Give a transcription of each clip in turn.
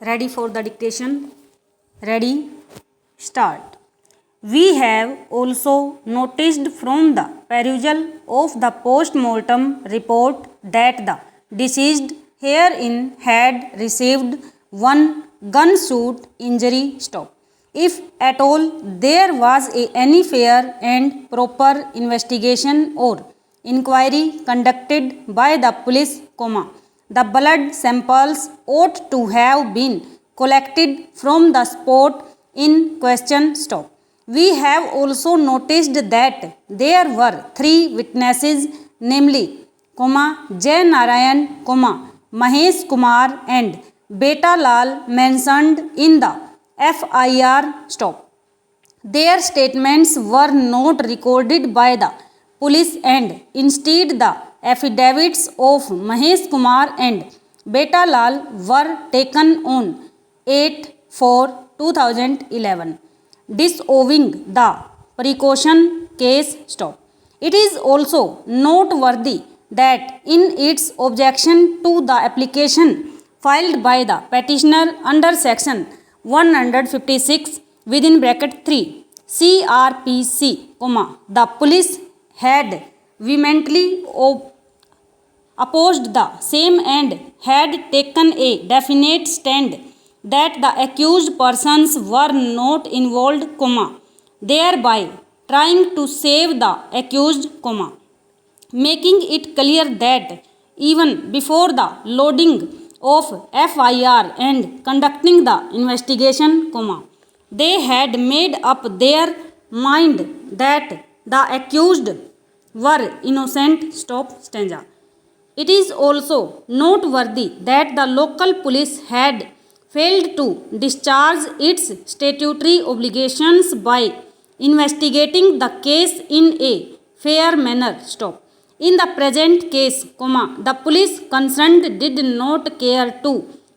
Ready for the dictation? Ready? Start. We have also noticed from the perusal of the post-mortem report that the deceased herein had received one gunshot injury. Stop. If at all there was any fair and proper investigation or inquiry conducted by the police, the blood samples ought to have been collected from the spot in question. Stop. We have also noticed that there were three witnesses, namely, Jay Narayan, Mahesh Kumar and Beta Lal mentioned in the FIR. Stop. Their statements were not recorded by the police and instead the affidavits of Mahesh Kumar and Beta Lal were taken on 8/4/2011, disavowing the precaution case. Stop. It is also noteworthy that in its objection to the application filed by the petitioner under section 156 within bracket 3 CRPC, the police had vehemently opposed the same and had taken a definite stand that the accused persons were not involved, thereby trying to save the accused, making it clear that even before the loading of FIR and conducting the investigation, they had made up their mind that the accused were innocent. Stop stanza. It is also noteworthy that the local police had failed to discharge its statutory obligations by investigating the case in a fair manner. Stop. In the present case, the police concerned did not care to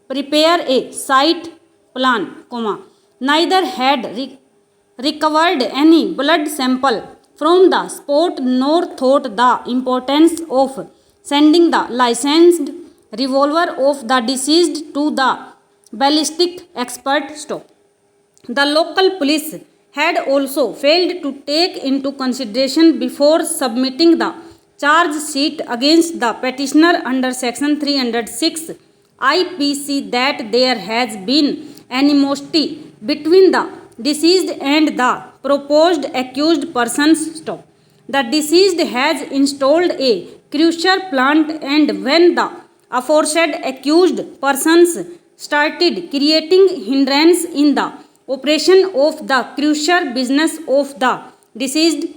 prepare a site plan, neither had recovered any blood sample from the spot nor thought the importance of sending the licensed revolver of the deceased to the ballistic expert. Stop. The local police had also failed to take into consideration before submitting the charge sheet against the petitioner under section 306 IPC that there has been animosity between the deceased and the proposed accused persons. Stop. The deceased has installed a crucial plant and when the aforesaid accused persons started creating hindrance in the operation of the crucial business of the deceased,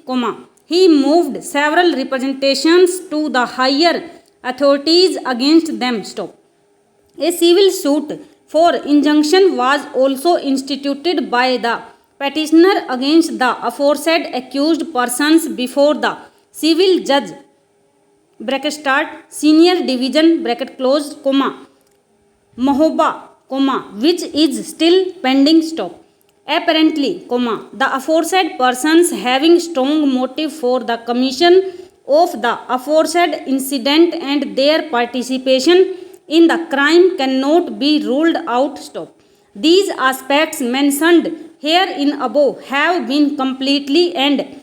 he moved several representations to the higher authorities against them. Stop. A civil suit for injunction was also instituted by the petitioner against the aforesaid accused persons before the civil judge, senior division, Mahoba, which is still pending. Stop. Apparently, the aforesaid persons having strong motive for the commission of the aforesaid incident and their participation in the crime cannot be ruled out. Stop. These aspects mentioned here in above have been completely and